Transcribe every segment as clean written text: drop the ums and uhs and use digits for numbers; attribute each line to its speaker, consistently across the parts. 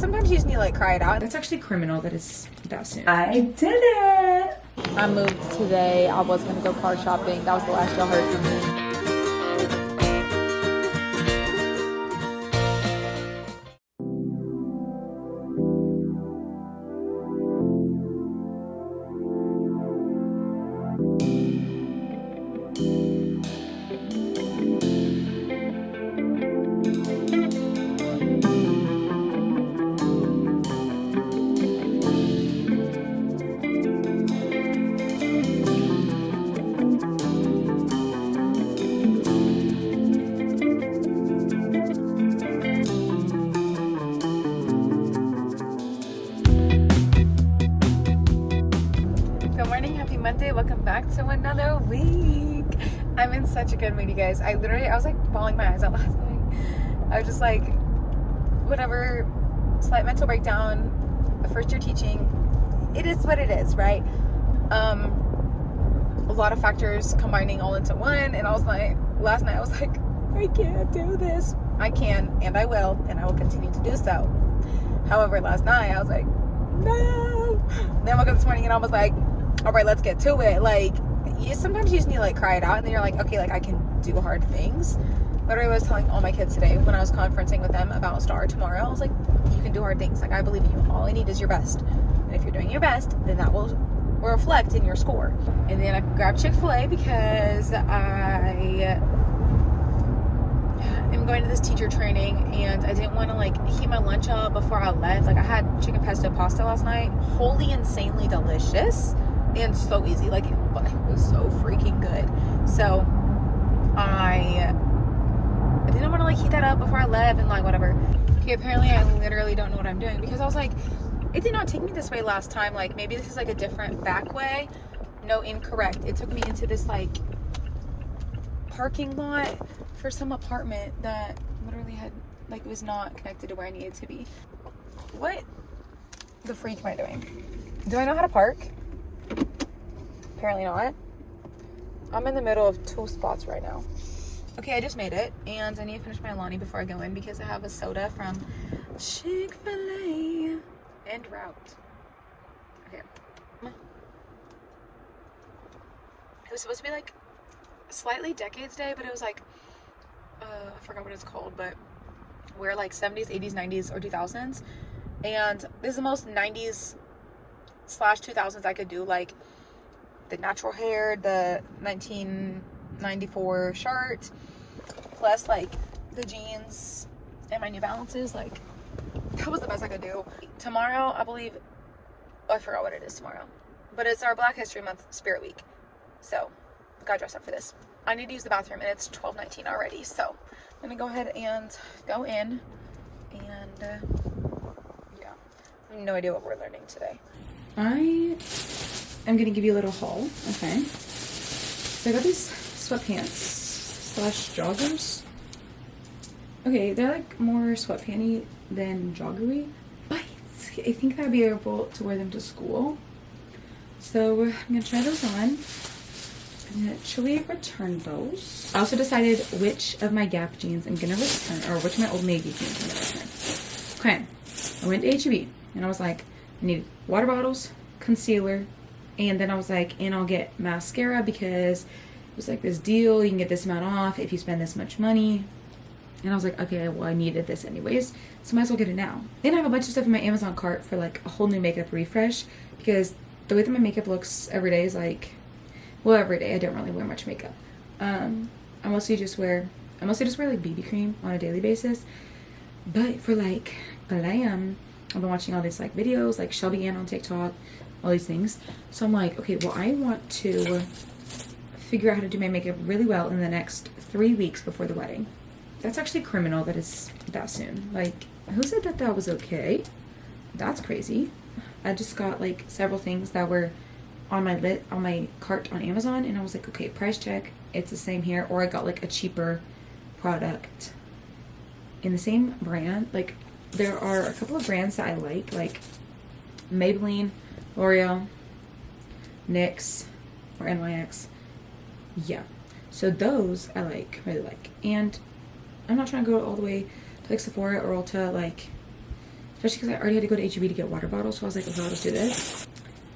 Speaker 1: sometimes you just need to like cry it out.
Speaker 2: That's actually criminal that it's that soon.
Speaker 1: I did it. I moved today. I was gonna go car shopping. That was the last y'all heard from me. Monday, welcome back to another week. I'm in such a good mood, you guys. I was like bawling my eyes out last night. I was just like, whatever, slight mental breakdown, first year teaching, it is what it is, right? A lot of factors combining all into one, and I was like, last night I was like, I can't do this. I can, and I will continue to do so. However, last night I was like, no. Then I woke up this morning and I was like, all right, let's get to it. Like, sometimes you just need to like cry it out, and then you're like, okay, like I can do hard things. Literally, I was telling all my kids today when I was conferencing with them about STAR tomorrow, I was like, you can do hard things. Like, I believe in you. All I need is your best. And if you're doing your best, then that will reflect in your score. And then I grabbed Chick-fil-A because I am going to this teacher training, and I didn't want to like heat my lunch up before I left. Like, I had chicken pesto pasta last night. Wholly insanely delicious. And so easy, like it was so freaking good. So I didn't want to like heat that up before I left and like whatever. Okay, apparently I literally don't know what I'm doing, because I was like, it did not take me this way last time. Like, maybe this is like a different back way. No, incorrect. It took me into this like parking lot for some apartment that literally had like, was not connected to where I needed to be. What the freak am I doing? Do I know how to park? Apparently not. I'm in the middle of two spots right now. Okay, I just made it, and I need to finish my Alani before I go in because I have a soda from Chick-fil-A and route. Okay. It was supposed to be like slightly Decades Day, but it was like I forgot what it's called, but we're like 70s, 80s, 90s, or 2000s, and this is the most 90s / 2000s I could do. Like the natural hair, the 1994 shirt, plus like the jeans and my New Balances. Like, that was the best I could do. Tomorrow, I believe, I forgot what it is tomorrow, but it's our Black History Month Spirit Week, so I gotta dress up for this. I need to use the bathroom, and it's 12:19 already, so I'm gonna go ahead and go in, and yeah, I have no idea what we're learning today.
Speaker 2: I am going to give you a little haul, okay? So I got these sweatpants / joggers. Okay, they're like more sweatpanty than joggery, but I think I'd be able to wear them to school. So I'm going to try those on and actually return those. I also decided which of my Gap jeans I'm going to return, or which of my Old Navy jeans I'm going to return. Okay, I went to H-E-B and I was like, I need water bottles, concealer, and then I was like, and I'll get mascara because it was like this deal, you can get this amount off if you spend this much money. And I was like, okay, well, I needed this anyways, so might as well get it now. Then I have a bunch of stuff in my Amazon cart for like a whole new makeup refresh, because the way that my makeup looks every day is like, well, every day I don't really wear much makeup. I mostly just wear like BB cream on a daily basis. But for like glam, I've been watching all these like videos, like Shelby Ann on TikTok, all these things. So I'm like, okay, well, I want to figure out how to do my makeup really well in the next 3 weeks before the wedding. That's actually criminal that it's that soon. Like, who said that that was okay? That's crazy. I just got like several things that were on my cart on Amazon, and I was like, okay, price check, it's the same here. Or I got like a cheaper product in the same brand. Like, there are a couple of brands that I like Maybelline, L'Oreal, NYX, or NYX. Yeah, so those I really like. And I'm not trying to go all the way to like Sephora or Ulta. Like, especially because I already had to go to H-E-B to get water bottles. So I was like, okay, I'll just do this.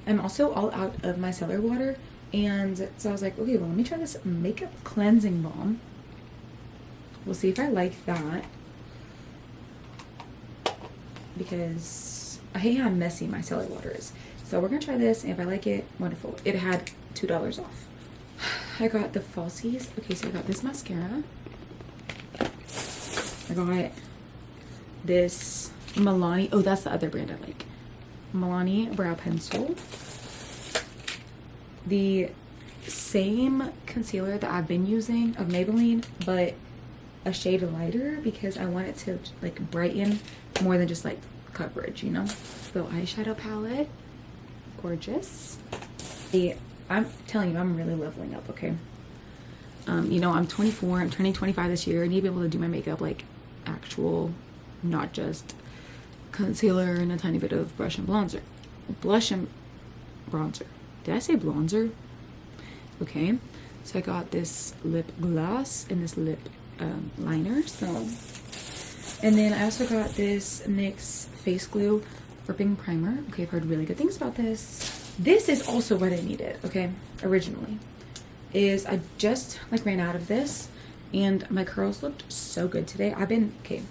Speaker 2: I'm also all out of my cellar water. And so I was like, okay, well, let me try this makeup cleansing balm. We'll see if I like that. Because I hate how messy my cellar water is. So we're going to try this. And if I like it, wonderful. It had $2 off. I got the falsies. Okay, so I got this mascara. I got this Milani. Oh, that's the other brand I like. Milani brow pencil. The same concealer that I've been using of Maybelline, but a shade lighter because I want it to like brighten more than just like coverage, you know? So eyeshadow palette. Gorgeous. I'm telling you, I'm really leveling up, okay? You know, I'm 24, I'm turning 25 this year. I need to be able to do my makeup like actual, not just concealer and a tiny bit of brush and bronzer. Blush and bronzer. Did I say bronzer? Okay, so I got this lip gloss and this lip liner. So, and then I also got this NYX face glue gripping primer. Okay, I've heard really good things about this. This is also what I needed, okay, originally. Is I just like ran out of this and my curls looked so good today. I've been, okay,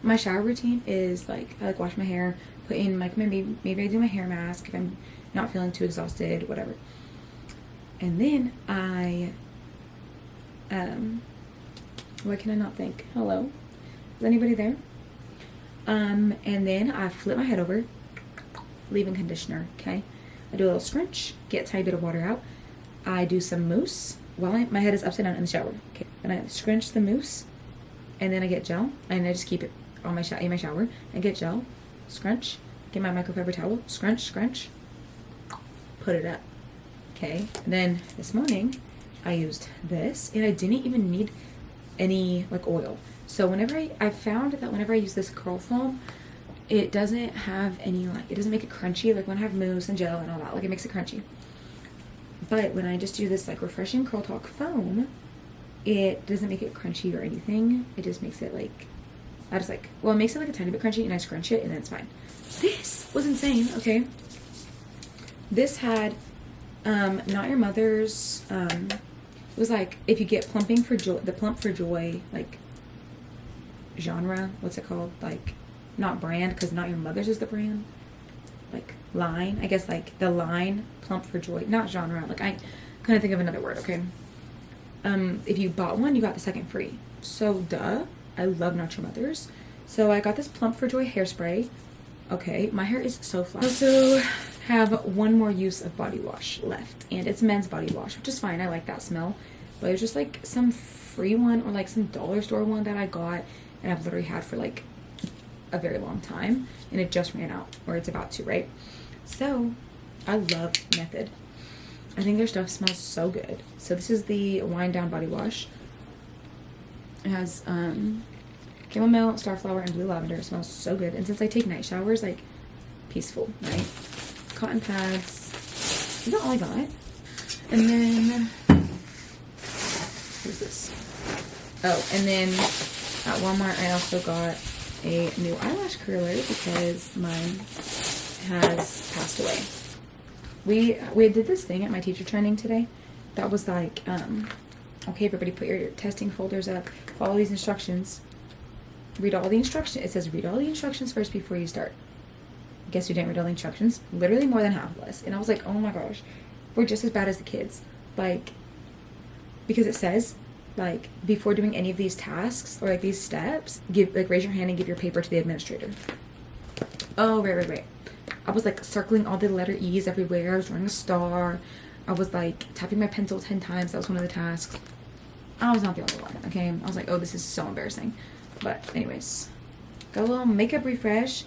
Speaker 2: my shower routine is like, I like wash my hair, put in like maybe I do my hair mask if I'm not feeling too exhausted, whatever. And then I, why can I not think? Hello? Is anybody there? And then I flip my head over, leave-in conditioner, okay? I do a little scrunch, get a tiny bit of water out. I do some mousse while my head is upside down in the shower. Okay, and I scrunch the mousse, and then I get gel, and I just keep it on my in my shower. I get gel, scrunch, get my microfiber towel, scrunch, put it up. Okay, and then this morning I used this, and I didn't even need any like oil. So whenever I found that whenever I use this curl foam, it doesn't have any like, it doesn't make it crunchy like when I have mousse and gel and all that, like it makes it crunchy. But when I just do this like refreshing Curl Talk foam, it doesn't make it crunchy or anything. It just makes it like, I just like, well, it makes it like a tiny bit crunchy and I scrunch it and then it's fine. This was insane, okay? This had, Not Your Mother's, it was like, if you get Plumping for Joy, the Plump for Joy, like, genre, what's it called? Like, not brand, because Not Your Mother's is the brand. Like, line, I guess, like, the line, Plump for Joy, not genre, like, I couldn't think of another word, okay? If you bought one, you got the second free. So, duh, I love Not Your Mother's. So, I got this Plump for Joy hairspray. Okay, my hair is so flat. I also have one more use of body wash left, and it's men's body wash, which is fine. I like that smell, but it was just like some free one or like some dollar store one that I got, and I've literally had for like a very long time, and it just ran out, or it's about to, right? So I love Method. I think their stuff smells so good. So this is the Wind Down body wash. It has chamomile, starflower, and blue lavender. It smells so good. And since I take night showers, like, peaceful, right? Cotton pads. Is that all I got? And then, what is this? Oh, and then at Walmart, I also got a new eyelash curler because mine has passed away. We did this thing at my teacher training today that was like, okay, everybody put your testing folders up, follow these instructions. Read all the instructions. It says read all the instructions first before you start. Guess who didn't read all the instructions? Literally more than half of us. And I was like, oh my gosh, we're just as bad as the kids. Like, because it says, like, before doing any of these tasks or like these steps, raise your hand and give your paper to the administrator. Oh, right. I was like circling all the letter E's everywhere. I was drawing a star. I was like tapping my pencil 10 times. That was one of the tasks. I was not the only one, okay? I was like, oh, this is so embarrassing. But anyways, got a little makeup refresh,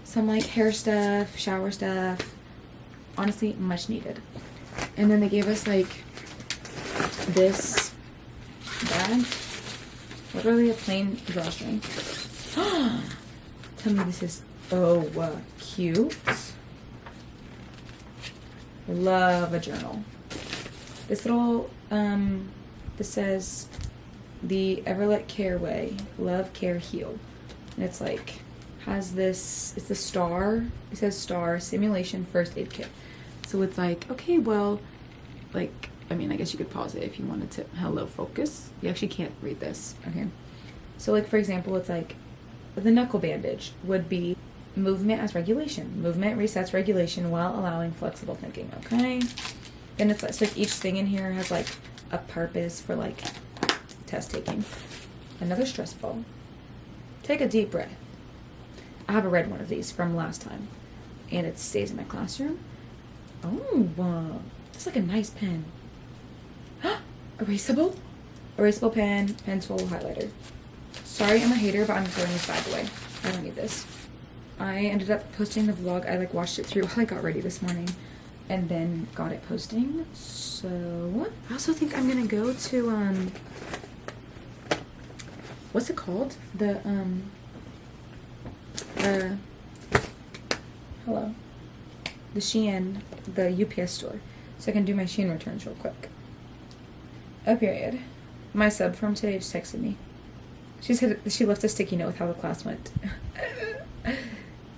Speaker 2: some like hair stuff, shower stuff. Honestly, much needed. And then they gave us like this bag, literally a plain drawstring. Tell me this is cute. Love a journal. This little this says the Everlet Care Way, Love, Care, Heal. And it's like has this, it's the STAR, it says STAR Simulation First Aid Kit. So it's like, okay, well, like, I mean, I guess you could pause it if you wanted to. Hello, focus. You actually can't read this, okay? So like, for example, it's like, the knuckle bandage would be movement as regulation. Movement resets regulation while allowing flexible thinking, okay? Then it's like, so like each thing in here has like a purpose for like test taking. Another stress ball. Take a deep breath. I have a red one of these from last time, and it stays in my classroom. Oh, it's like a nice pen. Erasable? Erasable pen, pencil, highlighter. Sorry, I'm a hater, but I'm throwing this bag away. I don't need this. I ended up posting the vlog. I like watched it through while I got ready this morning, and then got it posting. So I also think I'm gonna go to what's it called? The hello. The Shein, the UPS store. So I can do my Shein returns real quick. Oh, period. My sub from today just texted me. She said she left a sticky note with how the class went.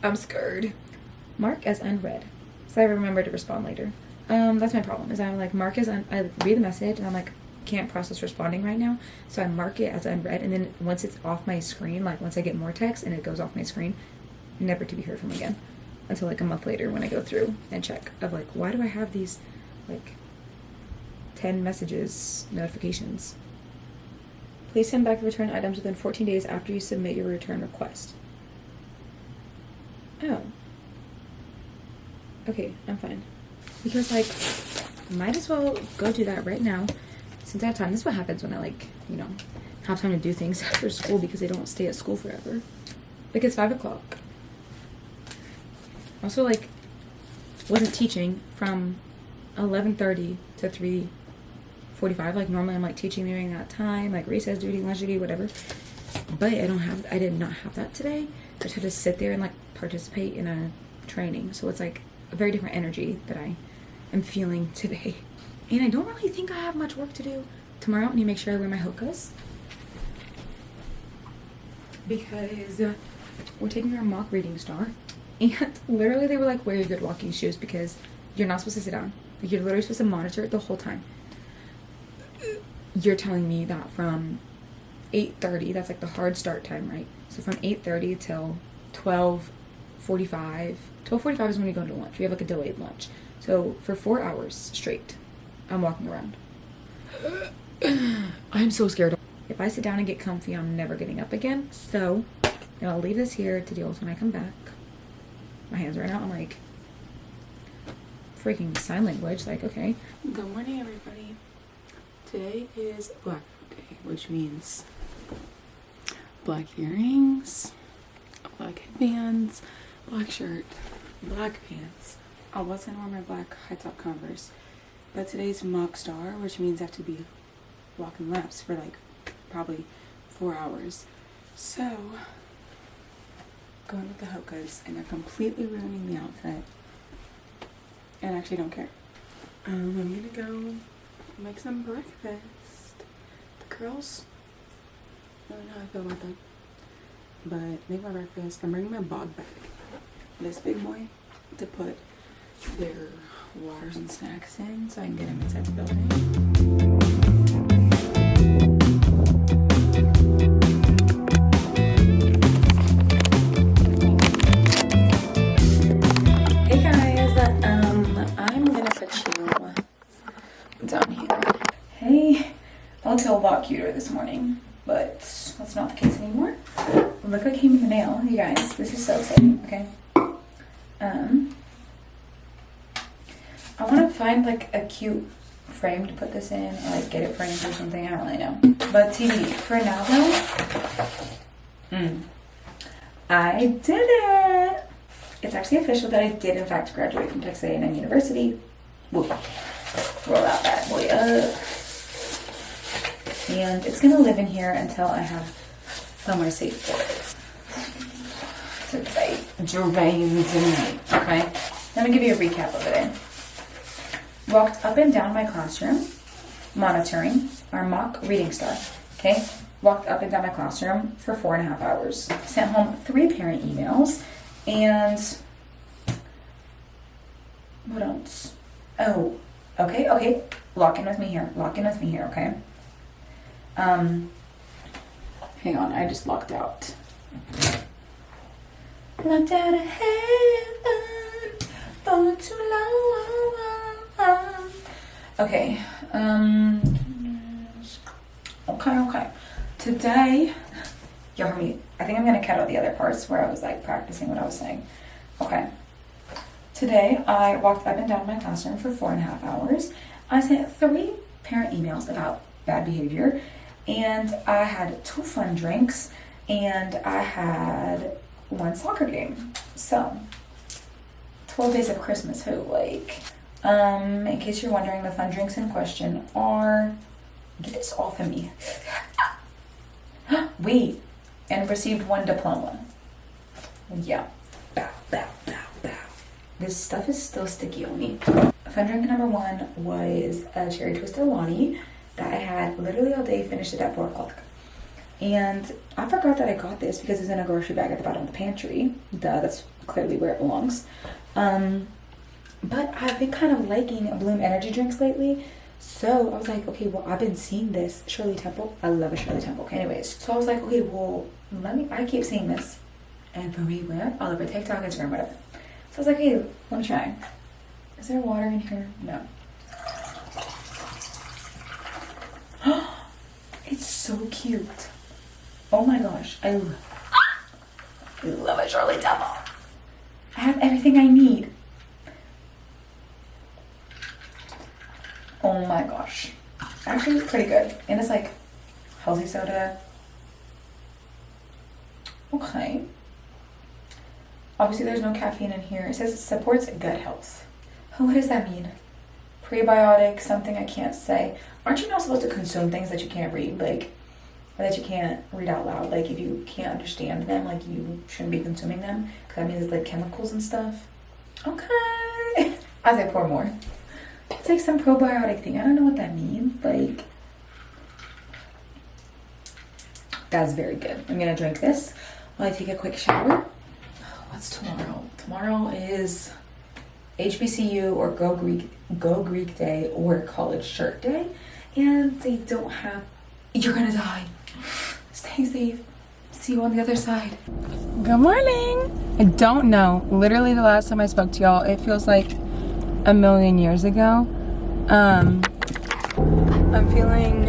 Speaker 2: I'm scared. Mark as unread. So I remember to respond later. That's my problem, is I'm like, mark as I read the message and I'm like, can't process responding right now. So I mark it as unread, and then once it's off my screen, like once I get more text and it goes off my screen, never to be heard from again. Until like a month later when I go through and check of like, why do I have these like 10 messages notifications? Please send back the return items within 14 days after you submit your return request. Oh. Okay, I'm fine. Because like, might as well go do that right now since I have time. This is what happens when I like, you know, have time to do things after school because they don't stay at school forever. Like it's 5 o'clock. Also like, wasn't teaching from 11:30 to 3:45. Like normally I'm like teaching during that time, like recess duty, lunch duty, whatever. But I did not have that today. I just had to sit there and like participate in a training. So it's like a very different energy that I am feeling today. And I don't really think I have much work to do tomorrow. I need to make sure I wear my Hokas, because we're taking our mock reading star. And literally they were like, wear your good walking shoes because you're not supposed to sit down. Like you're literally supposed to monitor it the whole time. You're telling me that from 8:30, that's like the hard start time, right? So from 8:30 till 12:45. 12:45 is when we go to lunch. We have like a delayed lunch. So for 4 hours straight, I'm walking around. I'm so scared. If I sit down and get comfy, I'm never getting up again. So I'll leave this here to deal with when I come back. My hands right now, I'm like freaking sign language. Like, okay.
Speaker 3: Good morning, everybody. Today is Black Day, which means black earrings, black headbands, black shirt, black pants. I was gonna wear my black high top Converse, but today's mock star, which means I have to be walking laps for like probably 4 hours. So going with the Hokas, and they're completely ruining the outfit, and I actually don't care. I'm gonna go make some breakfast. The girls, I don't know how I feel about that, but make my breakfast. I'm bringing my bog bag, this big boy, to put their waters and snacks in so I can get them inside the building. Down here. Hey, I looked a lot cuter this morning, but that's not the case anymore. Look what came in the mail, you guys. This is so exciting. Okay. I want to find like a cute frame to put this in, or like get it framed or something. I don't really know. But TV for now though. I did it. It's actually official that I did in fact graduate from Texas A&M University. Woo. Roll out that boy up. And it's gonna live in here until I have somewhere safe for it. Since I drains in. Okay. Let me give you a recap of the day. Walked up and down my classroom, monitoring our mock reading star. Okay.
Speaker 2: walked up and down my classroom for 4.5 hours. Sent home 3 parent emails, and what else? Oh, okay. Lock in with me here, okay? Hang on, I just locked out. Locked out of heaven, falling too low. Okay, okay. Today, y'all heard me. I think I'm gonna cut out the other parts where I was like practicing what I was saying. Okay. Today, I walked up and down my classroom for 4.5 hours. I sent 3 parent emails about bad behavior, and I had 2 fun drinks, and I had 1 soccer game. So, 12 days of Christmas, who? Like, in case you're wondering, the fun drinks in question are, get this off of me. Wait, and received 1 diploma. Yeah. Bow. This stuff is still sticky on me. Fun drink number 1 was a cherry twisted Lonnie that I had literally all day, finished it at 4 o'clock. And I forgot that I got this because it's in a grocery bag at the bottom of the pantry. Duh, that's clearly where it belongs. But I've been kind of liking Bloom energy drinks lately. So I was like, okay, well, I've been seeing this Shirley Temple. I love a Shirley Temple. Okay, anyways, so I was like, okay, well, I keep seeing this everywhere, all over TikTok, Instagram, whatever. So I was like, hey, let me try. Is there water in here? No. It's so cute. Oh my gosh, I love a Shirley Temple. I have everything I need. Oh my gosh. Actually, it's pretty good. And it's like healthy soda. Okay. Obviously, there's no caffeine in here. It says it supports gut health. Oh, what does that mean? Prebiotic, something I can't say. Aren't you not supposed to consume things that you can't read? Like, or that you can't read out loud? Like, if you can't understand them, like, you shouldn't be consuming them? Because that means it's like chemicals and stuff. Okay. As I pour more. It's like some probiotic thing. I don't know what that means. Like, that's very good. I'm gonna drink this while I take a quick shower. What's tomorrow? Tomorrow is HBCU or Go Greek Day or College Shirt Day, and they don't have. You're gonna die. Stay safe. See you on the other side.
Speaker 3: Good morning. I don't know. Literally the last time I spoke to y'all, it feels like a million years ago. I'm feeling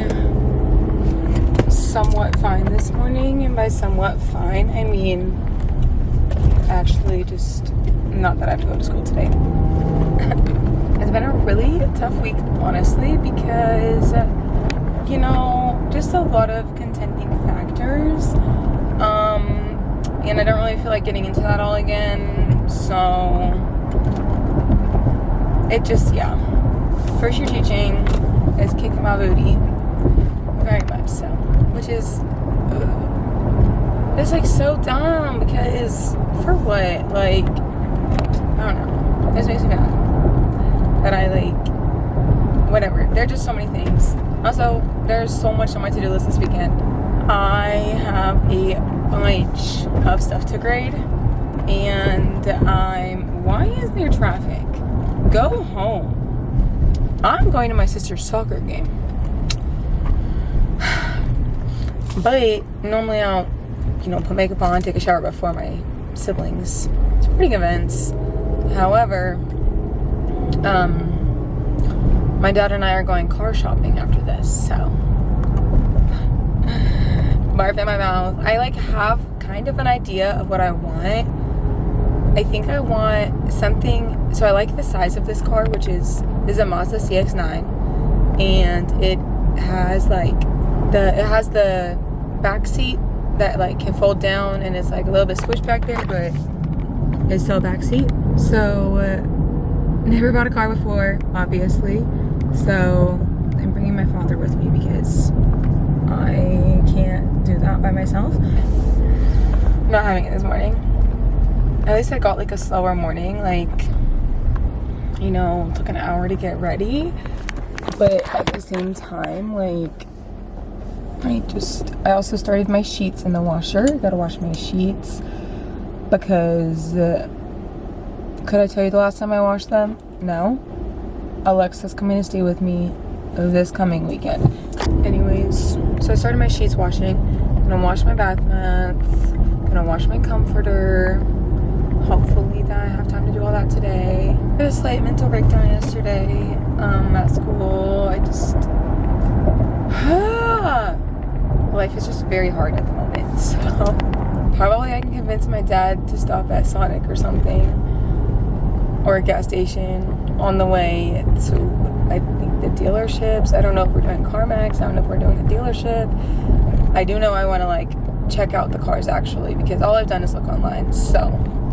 Speaker 3: somewhat fine this morning, and by somewhat fine, I mean actually just not that I have to go to school today. It's been a really tough week, honestly, because, you know, just a lot of contending factors. And I don't really feel like getting into that all again, so it just, yeah. First year teaching is kicking my booty, very much so, which is, it's like so dumb because for what? Like, I don't know. This makes me mad that I like, whatever. There are just so many things. Also, there's so much on my to-do list this weekend. I have a bunch of stuff to grade, and why is there traffic? Go home. I'm going to my sister's soccer game. But normally I'll, you know, put makeup on, take a shower before my siblings sporting events. However, my dad and I are going car shopping after this, so barf in my mouth. I like have kind of an idea of what I want. I think I want something, so I like the size of this car, which is a Mazda CX-9, and it has like the back seat that like can fold down, and it's like a little bit squished back there, but it's still a back seat. So never bought a car before, obviously, so I'm bringing my father with me because I can't do that by myself. Not having it this morning. At least I got like a slower morning, like, you know, took an hour to get ready, but at the same time, like, I also started my sheets in the washer. I gotta wash my sheets because could I tell you the last time I washed them? No. Alexa's coming to stay with me this coming weekend. Anyways, so I started my sheets washing. I'm gonna wash my bath mats. Gonna wash my comforter. Hopefully that I have time to do all that today. I had a slight mental breakdown yesterday at school. I just life is just very hard at the moment. So probably I can convince my dad to stop at Sonic or something, or a gas station on the way to, I think, the dealerships. I don't know if we're doing CarMax. I don't know if we're doing a dealership. I do know I want to like check out the cars actually, because all I've done is look online. So,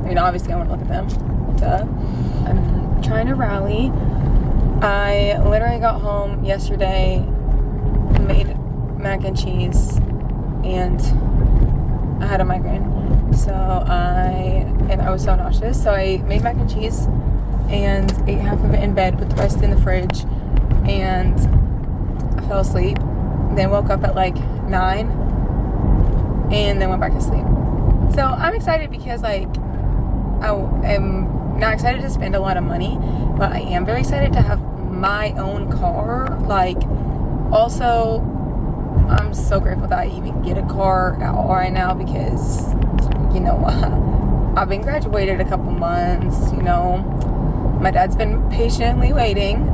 Speaker 3: I mean, obviously I want to look at them. Duh. I'm trying to rally. I literally got home yesterday, made mac and cheese, and I had a migraine. So I was so nauseous. So I made mac and cheese and ate half of it in bed, put the rest in the fridge, and I fell asleep. Then woke up at like 9 and then went back to sleep. So I'm excited because like I am not excited to spend a lot of money, but I am very excited to have my own car. Like, also, I'm so grateful that I even get a car at all right now, because you know I've been graduated a couple months. You know, my dad's been patiently waiting.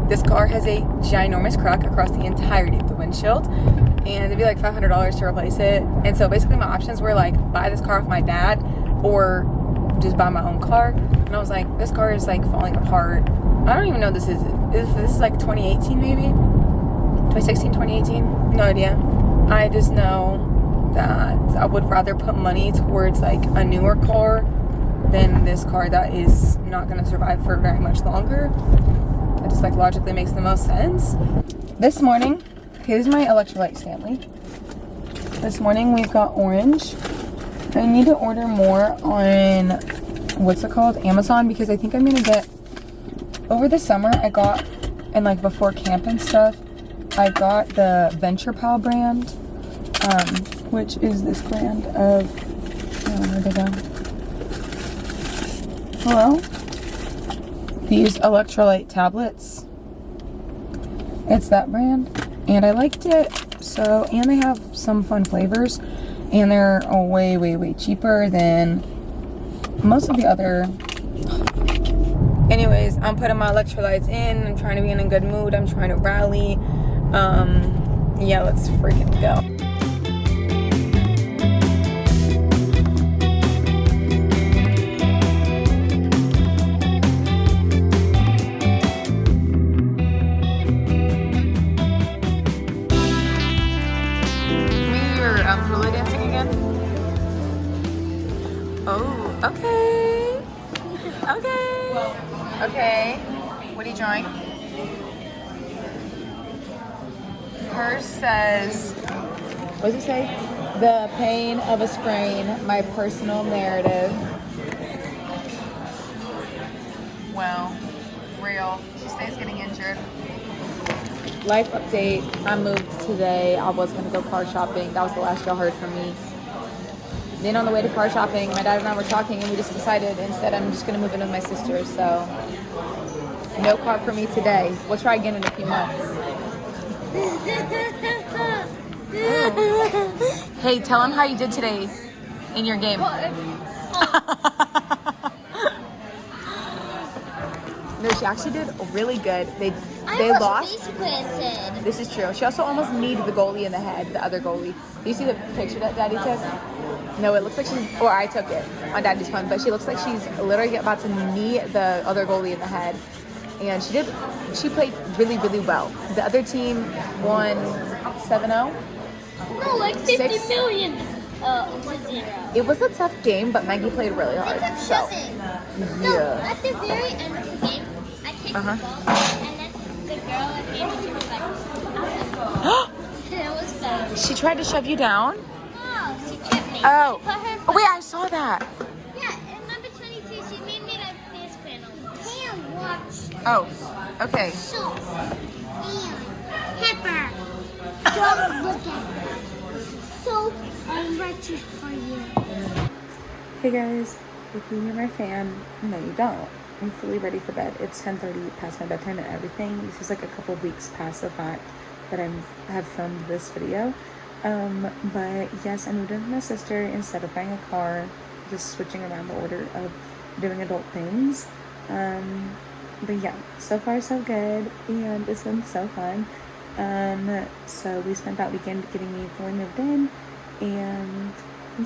Speaker 3: This car has a ginormous crack across the entirety of the windshield, and it'd be like $500 to replace it. And so basically my options were like buy this car off my dad or just buy my own car. And I was like, this car is like falling apart. I don't even know this is like 2018 maybe, 2016, 2018, no idea. I just know that I would rather put money towards like a newer car than this car that is not going to survive for very much longer. It just like logically makes the most sense. This morning, okay, this is my electrolyte Stanley. This morning we've got orange. I need to order more on, what's it called, Amazon, because I think I'm gonna get, over the summer I got, and like before camp and stuff, I got the Venture Pal brand, which is this brand of, where'd they go? Hello? These electrolyte tablets. It's that brand, and I liked it. So, and they have some fun flavors, and they're way, way, way cheaper than most of the other. Anyways, I'm putting my electrolytes in. I'm trying to be in a good mood. I'm trying to rally. Yeah, let's freaking go. Hula dancing again? Oh, okay. Okay. Okay. What are you drawing? Hers says, what does it say? The pain of a sprain, my personal narrative. Well, real. She stays getting injured. Life update. I moved today. I was gonna go car shopping. That was the last y'all heard from me. Then on the way to car shopping, my dad and I were talking, and we just decided instead I'm just gonna move in with my sister. So no car for me today. We'll try again in a few months. Oh. Hey, tell him how you did today in your game. No, she actually did really good. They lost. This is true. She also almost kneed the goalie in the head, the other goalie. Do you see the picture that Daddy took? No, it looks like she's, or I took it on Daddy's phone, but she looks like she's literally about to knee the other goalie in the head. And she played really, really well. The other team won 7-0.
Speaker 4: No, like 50 million to 0.
Speaker 3: It was a tough game, but Maggie played really hard. So,
Speaker 4: no, at the very end of the game, I kicked the ball, and then the girl at the end, she was like, that was so.
Speaker 3: She tried to shove you down?
Speaker 4: No, she tripped me.
Speaker 3: Oh.
Speaker 4: She put her
Speaker 3: Oh, wait, I saw that.
Speaker 4: Yeah, in number 22, she made me like this panel. Can't watch.
Speaker 3: Oh, okay.
Speaker 4: Salt. And pepper. Don't look at me. So wretched for you.
Speaker 2: Hey guys, if you hear my fan, no you don't. I'm fully ready for bed. It's 10:30 past my bedtime and everything. This is like a couple of weeks past the fact that I have filmed this video. But yes, I moved in with my sister instead of buying a car, just switching around the order of doing adult things. But yeah, so far so good, and it's been so fun. So we spent that weekend getting me fully moved in, and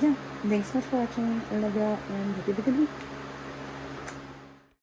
Speaker 2: yeah, thanks so much for watching. I love y'all, and hope you have a good week.